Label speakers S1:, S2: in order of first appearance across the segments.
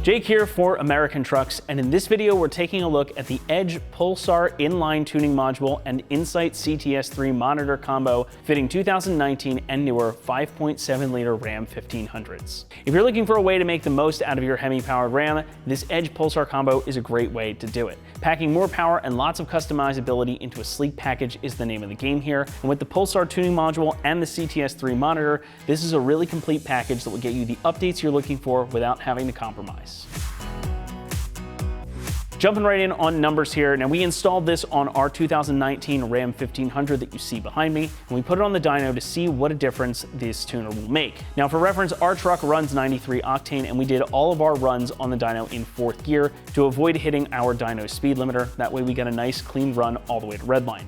S1: Jake here for American Trucks, and in this video we're taking a look at the Edge Pulsar inline tuning module and Insight CTS3 monitor combo fitting 2019 and newer 5.7 liter Ram 1500s. If you're looking for a way to make the most out of your Hemi-powered Ram, this Edge Pulsar combo is a great way to do it. Packing more power and lots of customizability into a sleek package is the name of the game here, and with the Pulsar tuning module and the CTS3 monitor, this is a really complete package that will get you the updates you're looking for without having to compromise. Jumping right in on numbers here. Now, we installed this on our 2019 Ram 1500 that you see behind me, and we put it on the dyno to see what a difference this tuner will make. Now, for reference, our truck runs 93 octane, and we did all of our runs on the dyno in 4th gear to avoid hitting our dyno speed limiter. That way we got a nice clean run all the way to redline.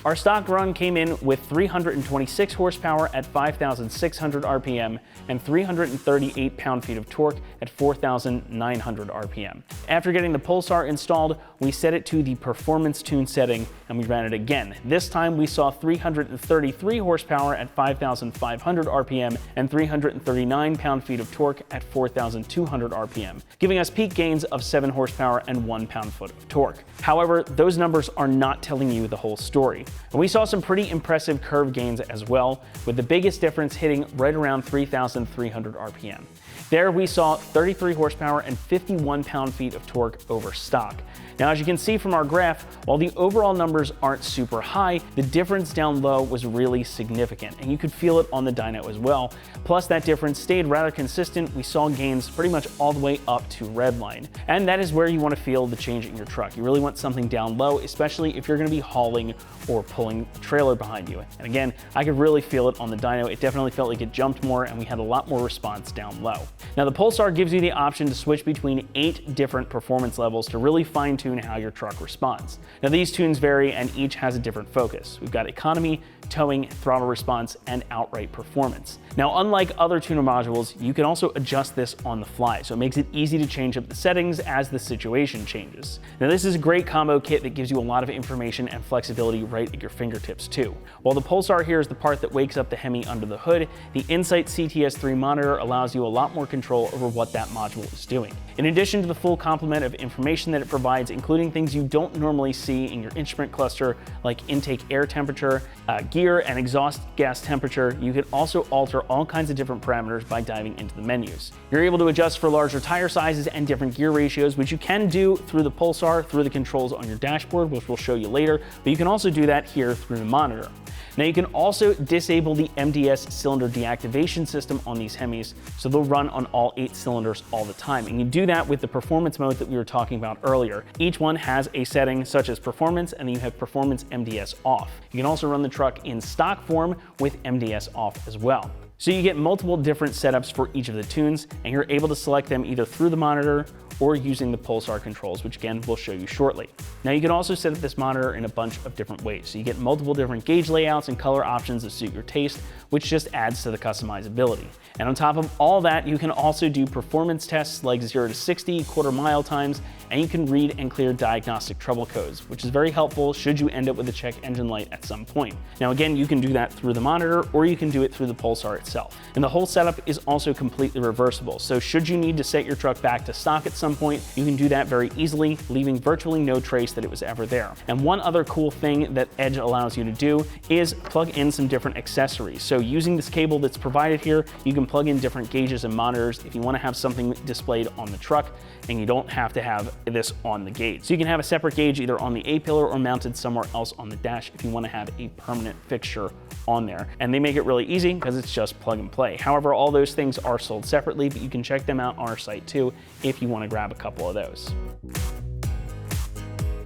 S1: Our stock run came in with 326 horsepower at 5,600 RPM and 338 pound-feet of torque at 4,900 RPM. After getting the Pulsar installed, we set it to the performance tune setting and we ran it again. This time we saw 333 horsepower at 5,500 RPM and 339 pound-feet of torque at 4,200 RPM, giving us peak gains of 7 horsepower and 1 pound-foot of torque. However, those numbers are not telling you the whole story. And we saw some pretty impressive curve gains as well, with the biggest difference hitting right around 3,300 RPM. There we saw 33 horsepower and 51 pound-feet of torque over stock. Now, as you can see from our graph, while the overall numbers aren't super high, the difference down low was really significant, and you could feel it on the dyno as well. Plus, that difference stayed rather consistent. We saw gains pretty much all the way up to redline. And that is where you want to feel the change in your truck. You really want something down low, especially if you're going to be hauling or pulling a trailer behind you. And again, I could really feel it on the dyno. It definitely felt like it jumped more, and we had a lot more response down low. Now, the Pulsar gives you the option to switch between 8 different performance levels to really fine-tune how your truck responds. Now, these tunes vary and each has a different focus. We've got economy, towing, throttle response, and outright performance. Now, unlike other tuner modules, you can also adjust this on the fly, so it makes it easy to change up the settings as the situation changes. Now, this is a great combo kit that gives you a lot of information and flexibility right at your fingertips too. While the Pulsar here is the part that wakes up the Hemi under the hood, the Insight CTS3 monitor allows you a lot more control over what that module is doing. In addition to the full complement of information that it provides, including things you don't normally see in your instrument cluster, like intake air temperature, gear and exhaust gas temperature, you can also alter all kinds of different parameters by diving into the menus. You're able to adjust for larger tire sizes and different gear ratios, which you can do through the Pulsar, through the controls on your dashboard, which we'll show you later, but you can also do that here through the monitor. Now, you can also disable the MDS cylinder deactivation system on these Hemis, so they'll run on all 8 cylinders all the time. And you do that with the performance mode that we were talking about earlier. Each one has a setting such as performance, and then you have performance MDS off. You can also run the truck in stock form with MDS off as well. So you get multiple different setups for each of the tunes, and you're able to select them either through the monitor or using the Pulsar controls, which again, we'll show you shortly. Now, you can also set up this monitor in a bunch of different ways. So you get multiple different gauge layouts and color options that suit your taste, which just adds to the customizability. And on top of all that, you can also do performance tests like 0 to 60 quarter-mile times, and you can read and clear diagnostic trouble codes, which is very helpful should you end up with a check engine light at some point. Now, again, you can do that through the monitor, or you can do it through the Pulsar itself. And the whole setup is also completely reversible. So should you need to set your truck back to stock at some point, you can do that very easily, leaving virtually no trace that it was ever there. And one other cool thing that Edge allows you to do is plug in some different accessories. So using this cable that's provided here, you can plug in different gauges and monitors if you want to have something displayed on the truck, and you don't have to have this on the gauge. So you can have a separate gauge either on the A-pillar or mounted somewhere else on the dash if you want to have a permanent fixture on there. And they make it really easy because it's just plug and play. However, all those things are sold separately, but you can check them out on our site too if you want to grab a couple of those.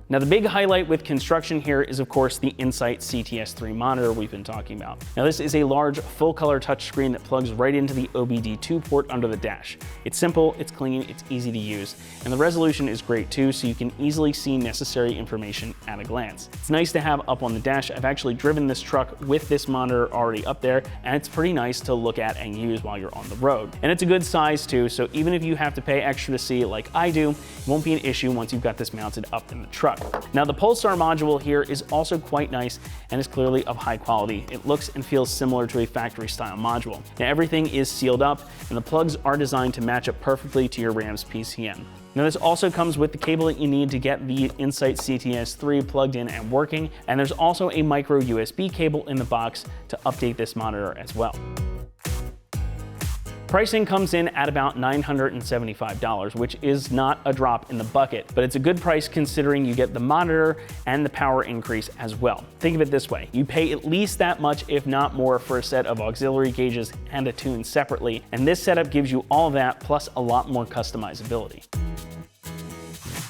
S1: Now, the big highlight with construction here is, of course, the Insight CTS3 monitor we've been talking about. Now, this is a large full-color touchscreen that plugs right into the OBD2 port under the dash. It's simple, it's clean, it's easy to use, and the resolution is great too, so you can easily see necessary information at a glance. It's nice to have up on the dash. I've actually driven this truck with this monitor already up there, and it's pretty nice to look at and use while you're on the road. And it's a good size too, so even if you have to pay extra to see it like I do, it won't be an issue once you've got this mounted up in the truck. truck. Now the Polestar module here is also quite nice and is clearly of high quality. It looks and feels similar to a factory style module. Now everything is sealed up and the plugs are designed to match up perfectly to your Ram's PCM. Now this also comes with the cable that you need to get the Insight CTS3 plugged in and working, and there's also a micro USB cable in the box to update this monitor as well. Pricing comes in at about $975, which is not a drop in the bucket, but it's a good price considering you get the monitor and the power increase as well. Think of it this way, you pay at least that much, if not more, for a set of auxiliary gauges and a tune separately, and this setup gives you all of that plus a lot more customizability.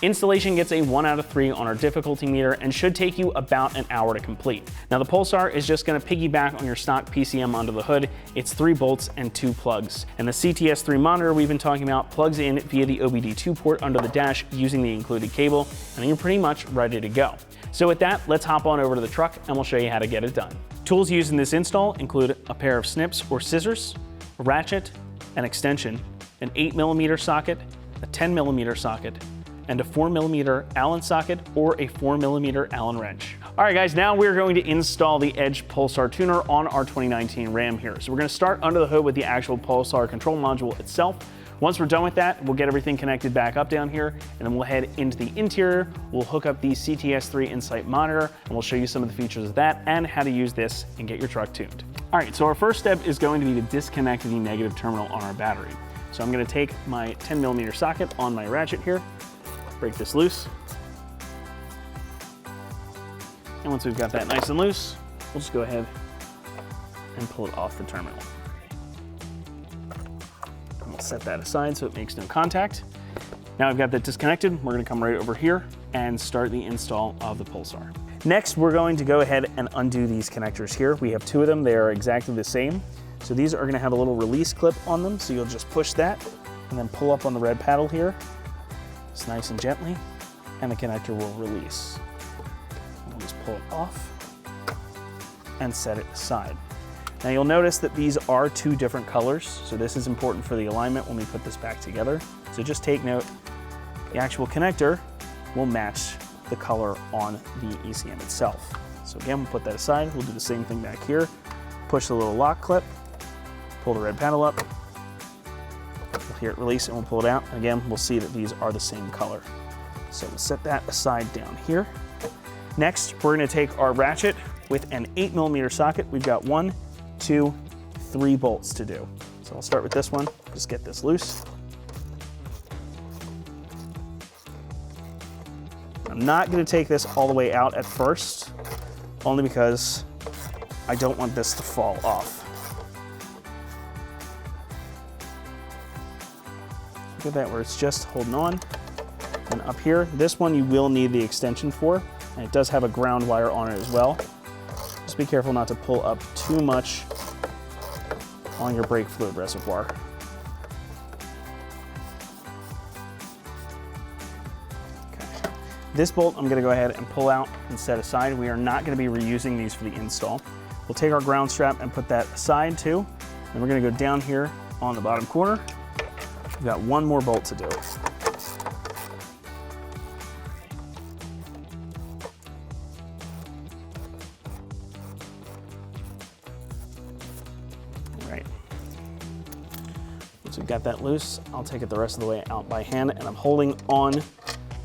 S1: Installation gets a 1 out of 3 on our difficulty meter and should take you about an hour to complete. Now the Polestar is just going to piggyback on your stock PCM under the hood. It's 3 bolts and 2 plugs. And the CTS3 monitor we've been talking about plugs in via the OBD2 port under the dash using the included cable, and then you're pretty much ready to go. So with that, let's hop on over to the truck and we'll show you how to get it done. Tools used in this install include a pair of snips or scissors, a ratchet, an extension, an 8mm socket, a 10mm socket, and a 4mm Allen socket or a 4mm Allen wrench. All right guys, now we're going to install the Edge Polestar tuner on our 2019 Ram here. So we're gonna start under the hood with the actual Polestar control module itself. Once we're done with that, we'll get everything connected back up down here, and then we'll head into the interior. We'll hook up the CTS3 Insight monitor, and we'll show you some of the features of that and how to use this and get your truck tuned. All right, so our first step is going to be to disconnect the negative terminal on our battery. So I'm gonna take my 10mm socket on my ratchet here, break this loose. And once we've got that nice and loose, we'll just go ahead and pull it off the terminal. And we'll set that aside so it makes no contact. Now I've got that disconnected, we're gonna come right over here and start the install of the Polestar. Next, we're going to go ahead and undo these connectors here. We have 2 of them, they are exactly the same. So these are gonna have a little release clip on them, so you'll just push that and then pull up on the red paddle here. Just nice and gently, and the connector will release. We'll just pull it off and set it aside. Now you'll notice that these are 2 different colors, so this is important for the alignment when we put this back together. So just take note, the actual connector will match the color on the ECM itself. So again, we'll put that aside. We'll do the same thing back here. Push the little lock clip, pull the red paddle up, we'll hear it release and we'll pull it out. Again, we'll see that these are the same color. So we'll set that aside down here. Next, we're gonna take our ratchet with an 8mm socket. We've got 1, 2, 3 bolts to do. So I'll start with this one, just get this loose. I'm not gonna take this all the way out at first, only because I don't want this to fall off. Look at that, where it's just holding on. And up here, this one you will need the extension for, and it does have a ground wire on it as well. Just be careful not to pull up too much on your brake fluid reservoir. Okay. This bolt I'm gonna go ahead and pull out and set aside. We are not gonna be reusing these for the install. We'll take our ground strap and put that aside too. And we're gonna go down here on the bottom corner. We've got 1 more bolt to do. All right. Once we've got that loose, I'll take it the rest of the way out by hand, and I'm holding on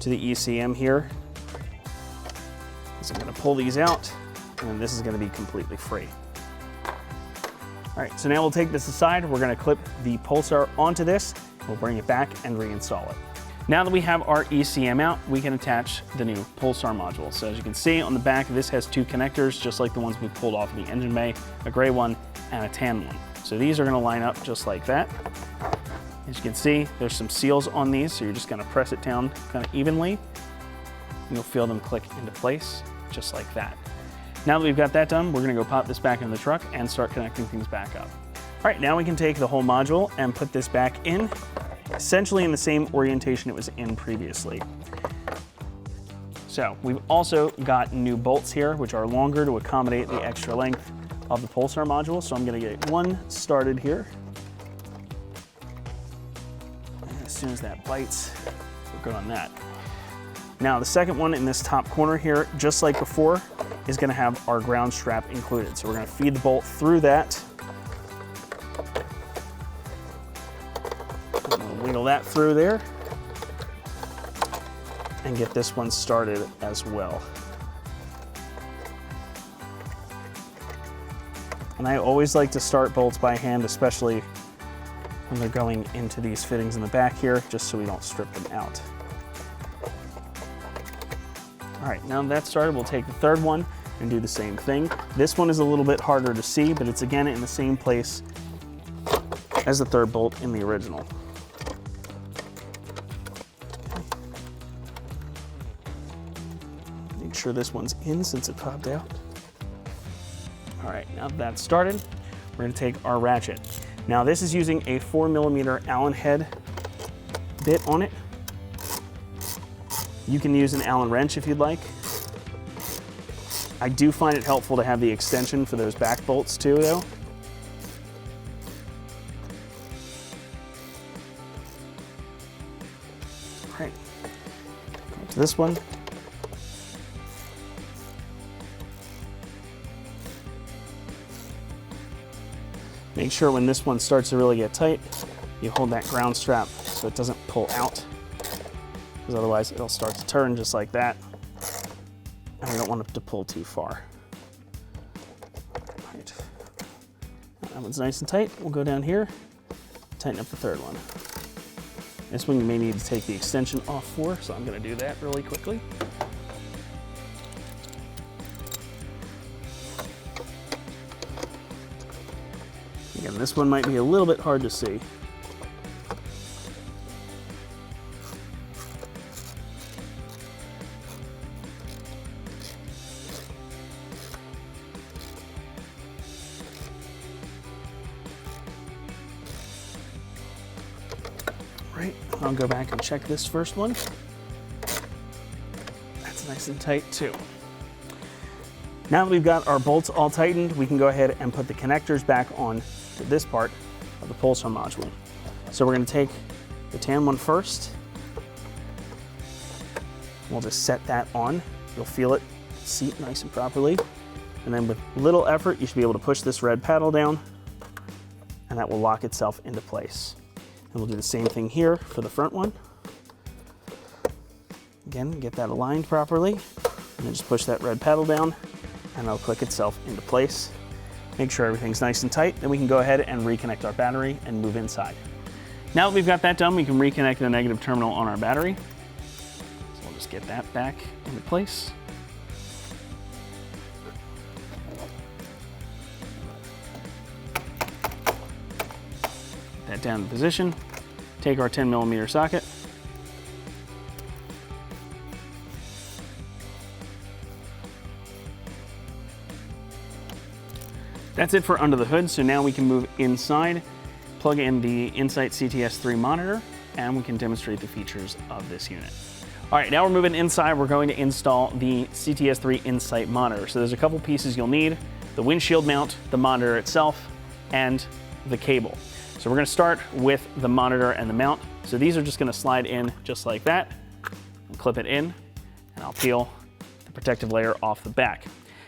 S1: to the ECM here. So I'm gonna pull these out, and then this is gonna be completely free. All right, so now we'll take this aside. We're gonna clip the Polestar onto this. We'll bring it back and reinstall it. Now that we have our ECM out, we can attach the new Polestar module. So as you can see on the back, this has 2 connectors, just like the ones we pulled off of the engine bay, a gray one and a tan one. So these are gonna line up just like that. As you can see, there's some seals on these, so you're just gonna press it down kind of evenly. You'll feel them click into place, just like that. Now that we've got that done, we're gonna go pop this back in the truck and start connecting things back up. All right, now we can take the whole module and put this back in, essentially in the same orientation it was in previously. So we've also got new bolts here, which are longer to accommodate the extra length of the Polestar module. So I'm gonna get one started here. And as soon as that bites, we're good on that. Now the second one in this top corner here, just like before, is gonna have our ground strap included. So we're gonna feed the bolt through that. Wiggle that through there and get this one started as well. And I always like to start bolts by hand, especially when they're going into these fittings in the back here, just so we don't strip them out. All right, now that's started, we'll take the third one and do the same thing. This one is a little bit harder to see, but it's again in the same place as the third bolt in the original. Make sure this one's in since it popped out. All right, now that that's started, we're gonna take our ratchet. Now this is using a 4mm Allen head bit on it. You can use an Allen wrench if you'd like. I do find it helpful to have the extension for those back bolts too, though. All right, go to this one. Make sure when this one starts to really get tight, you hold that ground strap so it doesn't pull out, because otherwise it'll start to turn just like that, and we don't want it to pull too far. All right. That one's nice and tight. We'll go down here, tighten up the third one. This one you may need to take the extension off for, so I'm going to do that really quickly. Again, this one might be a little bit hard to see. Right, I'll go back and check this first one. That's nice and tight too. Now that we've got our bolts all tightened, we can go ahead and put the connectors back on to this part of the pulsar module. So we're going to take the tan one first. We'll just set that on. You'll feel it seat nice and properly. And then with little effort, you should be able to push this red paddle down, and that will lock itself into place. And we'll do the same thing here for the front one. Again, get that aligned properly, and then just push that red paddle down, and it'll click itself into place. Make sure everything's nice and tight, then we can go ahead and reconnect our battery and move inside. Now that we've got that done, we can reconnect the negative terminal on our battery. So we'll just get that back into place. Get that down in position. Take our 10mm socket. That's it for under the hood, so now we can move inside, plug in the Insight CTS3 monitor, and we can demonstrate the features of this unit. All right, now we're moving inside. We're going to install the CTS3 Insight monitor. So there's a couple pieces you'll need: the windshield mount, the monitor itself, and the cable. So we're gonna start with the monitor and the mount. So these are just gonna slide in just like that, and clip it in, and I'll peel the protective layer off the back.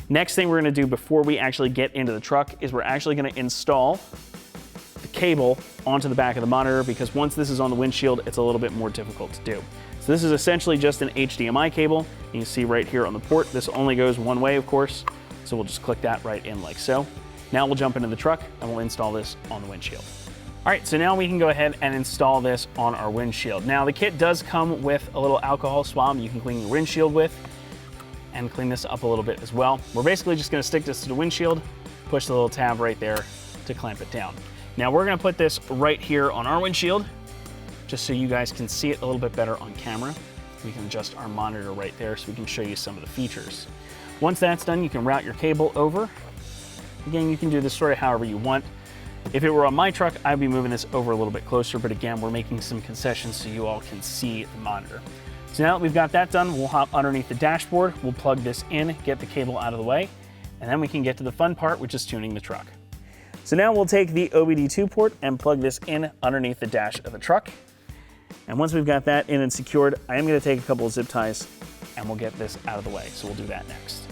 S1: Next thing we're gonna do before we actually get into the truck is we're actually gonna install the cable onto the back of the monitor, because once this is on the windshield, it's a little bit more difficult to do. So this is essentially just an HDMI cable. You can see right here on the port, this only goes one way, of course. So we'll just click that right in like so. Now we'll jump into the truck and we'll install this on the windshield. All right, so now we can go ahead and install this on our windshield. Now the kit does come with a little alcohol swab you can clean your windshield with, and clean this up a little bit as well. We're basically just gonna stick this to the windshield, push the little tab right there to clamp it down. Now we're gonna put this right here on our windshield, just so you guys can see it a little bit better on camera. We can adjust our monitor right there so we can show you some of the features. Once that's done, you can route your cable over. Again, you can do this sort of however you want. If it were on my truck, I'd be moving this over a little bit closer, but again, we're making some concessions so you all can see the monitor. So now that we've got that done, we'll hop underneath the dashboard, we'll plug this in, get the cable out of the way, and then we can get to the fun part, which is tuning the truck. So now we'll take the OBD2 port and plug this in underneath the dash of the truck. And once we've got that in and secured, I am gonna take a couple of zip ties and we'll get this out of the way. So we'll do that next.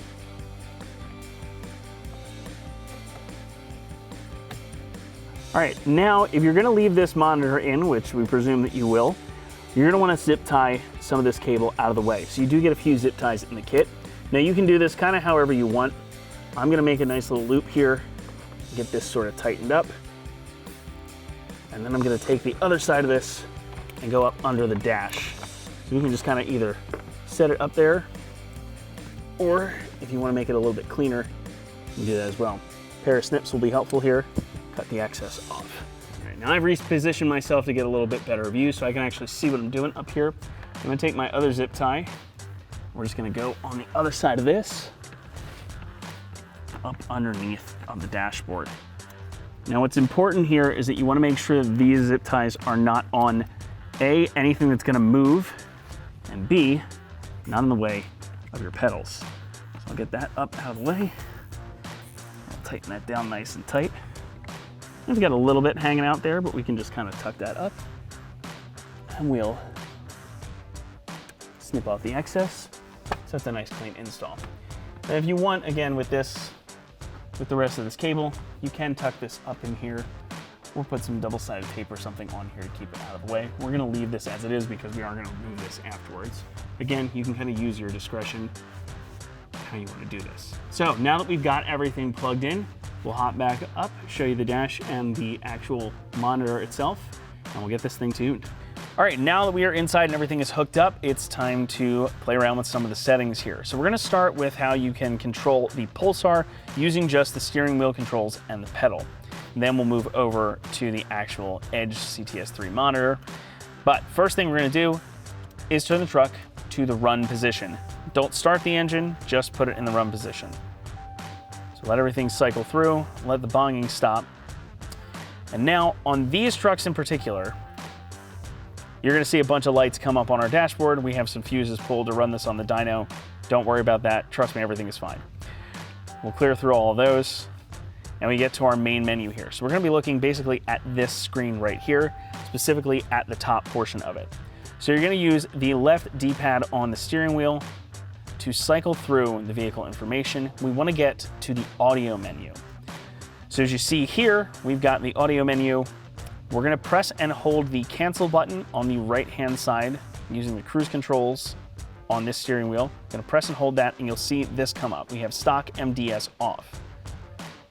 S1: All right, now if you're gonna leave this monitor in, which we presume that you will, you're gonna wanna zip tie some of this cable out of the way. So you do get a few zip ties in the kit. Now you can do this kind of however you want. I'm gonna make a nice little loop here, get this sort of tightened up. And then I'm gonna take the other side of this and go up under the dash. So you can just kind of either set it up there, or if you wanna make it a little bit cleaner, you can do that as well. A pair of snips will be helpful here. Cut the excess off. All right, now I've repositioned myself to get a little bit better view so I can actually see what I'm doing up here. I'm gonna take my other zip tie. We're just gonna go on the other side of this, up underneath of the dashboard. Now what's important here is that you wanna make sure that these zip ties are not on A, anything that's gonna move, and B, not in the way of your pedals. So I'll get that up out of the way. I'll tighten that down nice and tight. We've got a little bit hanging out there, but we can just kind of tuck that up. And we'll snip off the excess. So that's a nice clean install. And if you want, again, with the rest of this cable, you can tuck this up in here or put some double-sided tape or something on here to keep it out of the way. We're gonna leave this as it is because we are gonna remove this afterwards. Again, you can kind of use your discretion how you wanna do this. So now that we've got everything plugged in, we'll hop back up, show you the dash and the actual monitor itself, and we'll get this thing tuned. All right, now that we are inside and everything is hooked up, it's time to play around with some of the settings here. So we're gonna start with how you can control the Pulsar using just the steering wheel controls and the pedal. And then we'll move over to the actual Edge CTS3 monitor. But first thing we're gonna do is turn the truck to the run position. Don't start the engine, just put it in the run position. So let everything cycle through, let the bonging stop. And now on these trucks in particular, you're gonna see a bunch of lights come up on our dashboard. We have some fuses pulled to run this on the dyno. Don't worry about that. Trust me, everything is fine. We'll clear through all of those and we get to our main menu here. So we're gonna be looking basically at this screen right here, specifically at the top portion of it. So you're gonna use the left D-pad on the steering wheel to cycle through the vehicle information. We wanna get to the audio menu. So as you see here, we've got the audio menu. We're gonna press and hold the cancel button on the right-hand side using the cruise controls on this steering wheel. Gonna press and hold that and you'll see this come up. We have stock MDS off.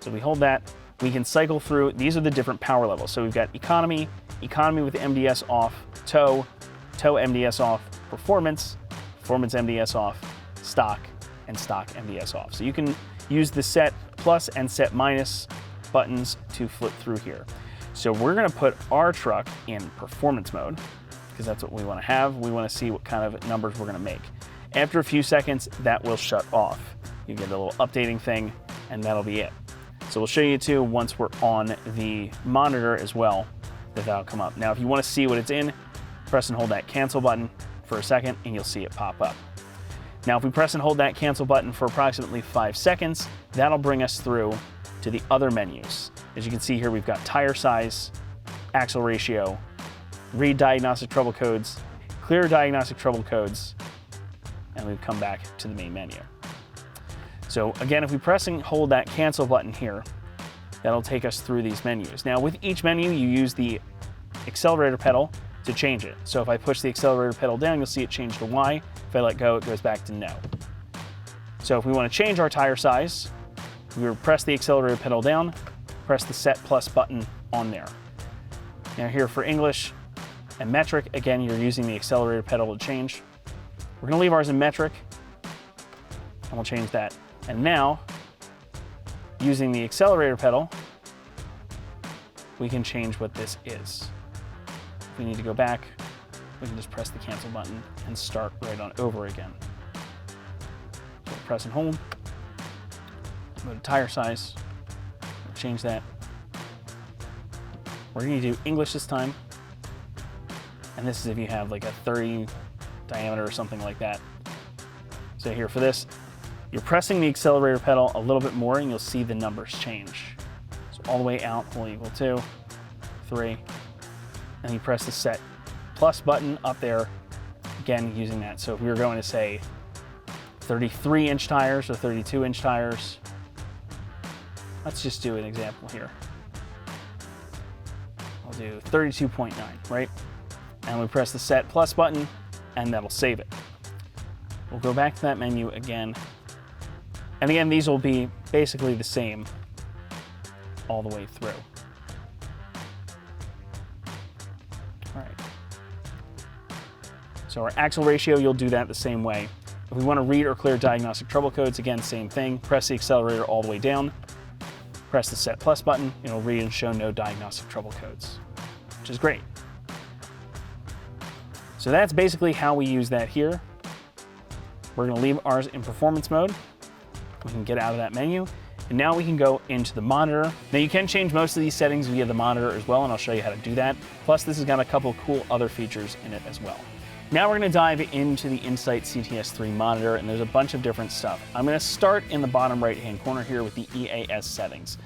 S1: So we hold that, we can cycle through. These are the different power levels. So we've got economy, economy with MDS off, tow, tow MDS off, performance, performance MDS off, stock, and stock MDS off. So you can use the set plus and set minus buttons to flip through here. So we're gonna put our truck in performance mode because that's what we wanna have. We wanna see what kind of numbers we're gonna make. After a few seconds, that will shut off. You get a little updating thing and that'll be it. So we'll show you too once we're on the monitor as well, that'll come up. Now, if you wanna see what it's in, press and hold that cancel button for a second and you'll see it pop up. Now, if we press and hold that cancel button for approximately 5 seconds, that'll bring us through to the other menus. As you can see here, we've got tire size, axle ratio, read diagnostic trouble codes, clear diagnostic trouble codes, and we've come back to the main menu. So again, if we press and hold that cancel button here, that'll take us through these menus. Now with each menu, you use the accelerator pedal to change it. So if I push the accelerator pedal down, you'll see it change to Y. If I let go, it goes back to no. So if we want to change our tire size, we will press the accelerator pedal down, press the set plus button on there. Now here for English and metric, again, you're using the accelerator pedal to change. We're gonna leave ours in metric and we'll change that. And now, using the accelerator pedal, we can change what this is. If we need to go back, we can just press the cancel button and start right on over again. So press and hold, go to tire size, change that. We're gonna do English this time. And this is if you have like a 30 diameter or something like that. So here for this, you're pressing the accelerator pedal a little bit more and you'll see the numbers change. So all the way out will equal 2, 3, and you press the set plus button up there, again using that. So if we were going to say 33-inch tires or 32-inch tires. Let's just do an example here. I'll do 32.9, right? And we press the Set Plus button, and that'll save it. We'll go back to that menu again. And again, these will be basically the same all the way through. All right. So our axle ratio, you'll do that the same way. If we want to read or clear diagnostic trouble codes, again, same thing. Press the accelerator all the way down. Press the Set Plus button. It'll read and show no diagnostic trouble codes, which is great. So that's basically how we use that here. We're going to leave ours in performance mode. We can get out of that menu. And now we can go into the monitor. Now you can change most of these settings via the monitor as well, and I'll show you how to do that. Plus, this has got a couple of cool other features in it as well. Now we're going to dive into the Insight CTS3 monitor, and there's a bunch of different stuff. I'm going to start in the bottom right-hand corner here with the EAS settings.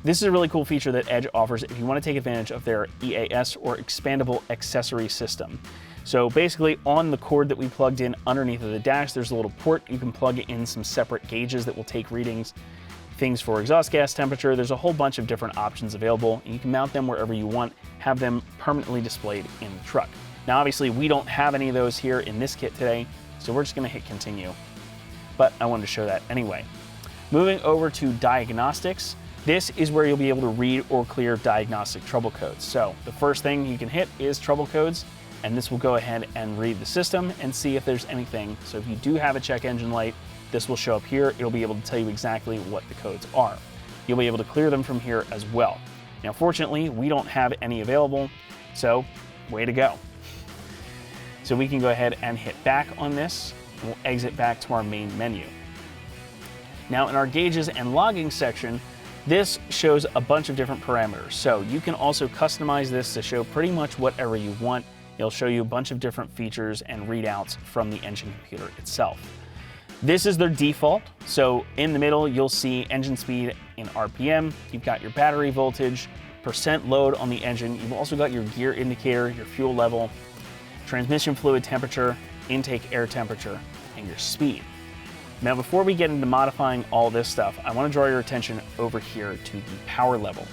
S1: This is a really cool feature that Edge offers if you want to take advantage of their EAS or expandable accessory system. So basically on the cord that we plugged in underneath of the dash, there's a little port. You can plug in some separate gauges that will take readings, things for exhaust gas temperature. There's a whole bunch of different options available, and you can mount them wherever you want, have them permanently displayed in the truck. Now, obviously, we don't have any of those here in this kit today, so we're just going to hit continue. But I wanted to show that anyway. Moving over to diagnostics, this is where you'll be able to read or clear diagnostic trouble codes. So the first thing you can hit is trouble codes, and this will go ahead and read the system and see if there's anything. So if you do have a check engine light, this will show up here. It'll be able to tell you exactly what the codes are. You'll be able to clear them from here as well. Now, fortunately, we don't have any available, so way to go. So we can go ahead and hit back on this, and we'll exit back to our main menu. Now in our gauges and logging section, this shows a bunch of different parameters. So you can also customize this to show pretty much whatever you want. It'll show you a bunch of different features and readouts from the engine computer itself. This is their default. So in the middle, you'll see engine speed in RPM. You've got your battery voltage, percent load on the engine. You've also got your gear indicator, your fuel level, transmission fluid temperature, intake air temperature, and your speed. Now, before we get into modifying all this stuff, I want to draw your attention over here to the power level.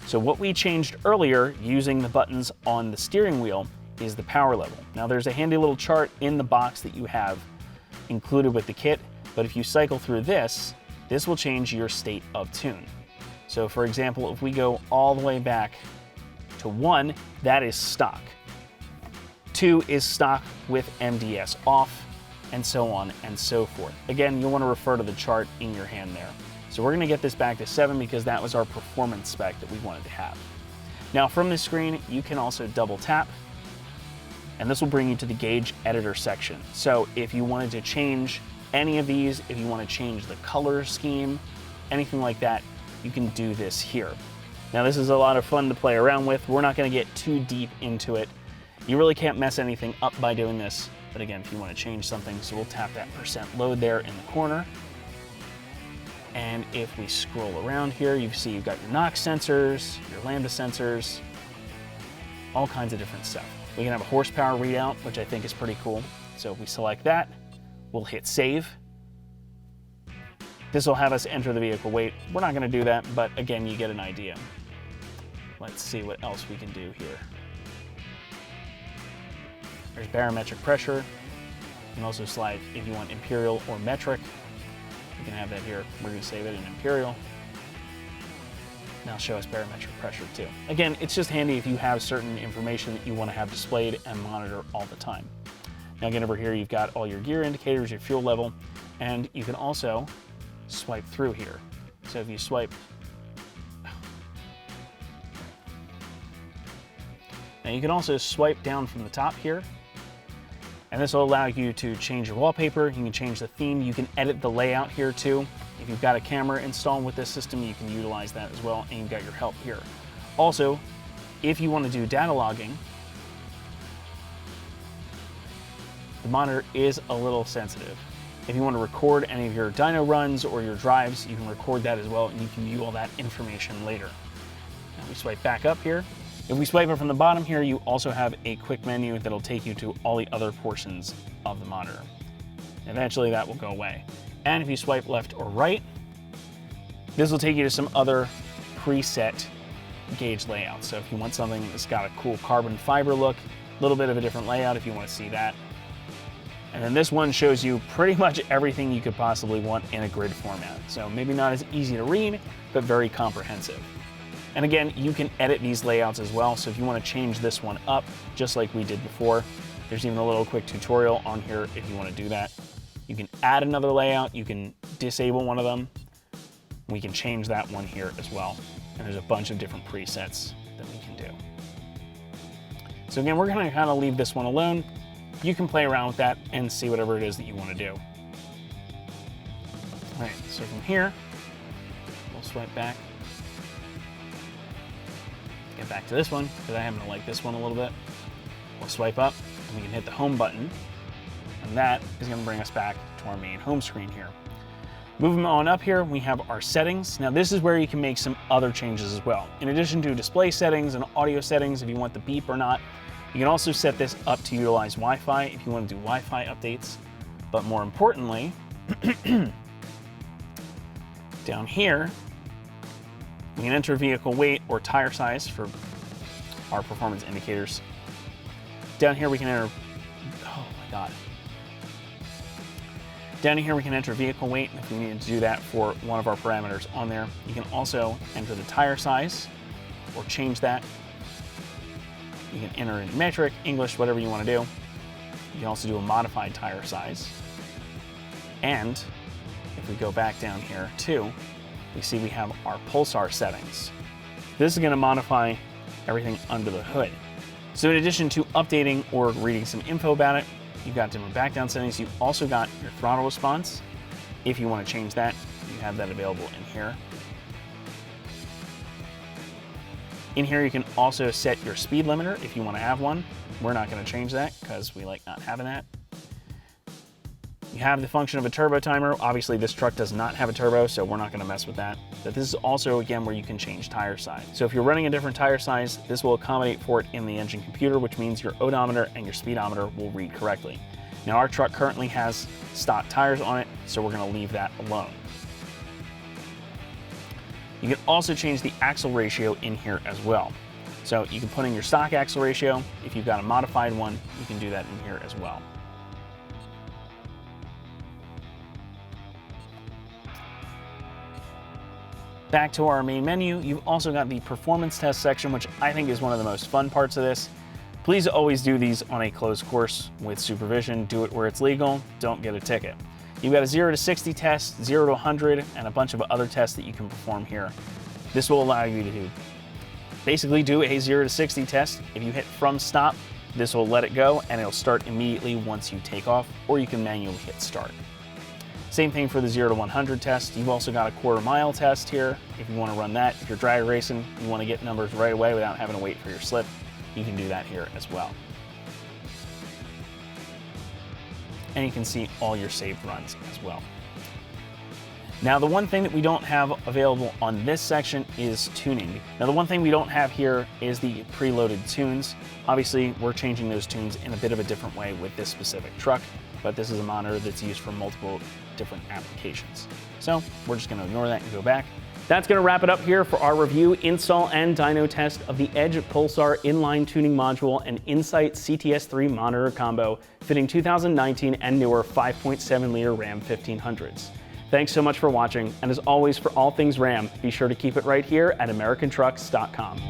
S1: So what we changed earlier using the buttons on the steering wheel is the power level. Now, there's a handy little chart in the box that you have included with the kit, but if you cycle through this, this will change your state of tune. So for example, if we go all the way back to 1, that is stock. 2 is stock with MDS off, and so on and so forth. Again, you'll want to refer to the chart in your hand there. So we're going to get this back to 7 because that was our performance spec that we wanted to have. Now from this screen, you can also double tap, and this will bring you to the gauge editor section. So if you wanted to change any of these, if you want to change the color scheme, anything like that, you can do this here. Now this is a lot of fun to play around with. We're not going to get too deep into it. You really can't mess anything up by doing this, but again, if you want to change something, so we'll tap that percent load there in the corner. And if we scroll around here, you see you've got your NOx sensors, your lambda sensors, all kinds of different stuff. We can have a horsepower readout, which I think is pretty cool. So if we select that, we'll hit save. This will have us enter the vehicle weight. We're not going to do that, but again, you get an idea. Let's see what else we can do here. There's barometric pressure. You can also slide if you want imperial or metric. You can have that here. We're going to save it in imperial. Now show us barometric pressure too. Again, it's just handy if you have certain information that you want to have displayed and monitor all the time. Now again, over here, you've got all your gear indicators, your fuel level, and you can also swipe through here. So if you swipe, now you can also swipe down from the top here, and this will allow you to change your wallpaper. You can change the theme. You can edit the layout here too. If you've got a camera installed with this system, you can utilize that as well, and you've got your help here. Also, if you want to do data logging, the monitor is a little sensitive. If you want to record any of your dyno runs or your drives, you can record that as well, and you can view all that information later. Now we swipe back up here. If we swipe it from the bottom here, you also have a quick menu that'll take you to all the other portions of the monitor. Eventually that will go away. And if you swipe left or right, this will take you to some other preset gauge layouts. So if you want something that's got a cool carbon fiber look, a little bit of a different layout if you want to see that. And then this one shows you pretty much everything you could possibly want in a grid format. So maybe not as easy to read, but very comprehensive. And again, you can edit these layouts as well. So if you want to change this one up, just like we did before, there's even a little quick tutorial on here if you want to do that. You can add another layout, you can disable one of them. We can change that one here as well. And there's a bunch of different presets that we can do. So again, we're going to kind of leave this one alone. You can play around with that and see whatever it is that you want to do. All right, so from here, we'll swipe back. Get back to this one, because I happen to like this one a little bit. We'll swipe up, and we can hit the home button, and that is going to bring us back to our main home screen here. Moving on up here, we have our settings. Now this is where you can make some other changes as well. In addition to display settings and audio settings, if you want the beep or not, you can also set this up to utilize Wi-Fi if you want to do Wi-Fi updates. But more importantly, down here, we can enter vehicle weight or tire size for our performance indicators. Down here we can enter, oh my God. Down here we can enter vehicle weight if we need to do that for one of our parameters on there. You can also enter the tire size or change that. You can enter in metric, English, whatever you want to do. You can also do a modified tire size. And if we go back down here too, we see we have our pulsar settings. This is going to modify everything under the hood. So in addition to updating or reading some info about it, you've got different back down settings. You've also got your throttle response. If you want to change that, you have that available in here. In here, you can also set your speed limiter if you want to have one. We're not going to change that because we like not having that. You have the function of a turbo timer. Obviously, this truck does not have a turbo, so we're not going to mess with that. But this is also, again, where you can change tire size. So if you're running a different tire size, this will accommodate for it in the engine computer, which means your odometer and your speedometer will read correctly. Now, our truck currently has stock tires on it, so we're going to leave that alone. You can also change the axle ratio in here as well. So you can put in your stock axle ratio. If you've got a modified one, you can do that in here as well. Back to our main menu, you've also got the performance test section, which I think is one of the most fun parts of this. Please always do these on a closed course with supervision. Do it where it's legal, don't get a ticket. You've got a 0 to 60 test, 0 to 100, and a bunch of other tests that you can perform here. This will allow you to basically do a 0 to 60 test. If you hit from stop, this will let it go and it'll start immediately once you take off, or you can manually hit start. Same thing for the 0 to 100 test. You've also got a quarter-mile test here. If you want to run that, if you're drag racing, you want to get numbers right away without having to wait for your slip, you can do that here as well. And you can see all your saved runs as well. Now, the one thing that we don't have available on this section is tuning. Now, the one thing we don't have here is the preloaded tunes. Obviously, we're changing those tunes in a bit of a different way with this specific truck, but this is a monitor that's used for multiple different applications. So we're just going to ignore that and go back. That's going to wrap it up here for our review, install, and dyno test of the Edge Pulsar inline tuning module and Insight CTS3 monitor combo fitting 2019 and newer 5.7 liter Ram 1500s. Thanks so much for watching, and as always, for all things Ram, be sure to keep it right here at AmericanTrucks.com.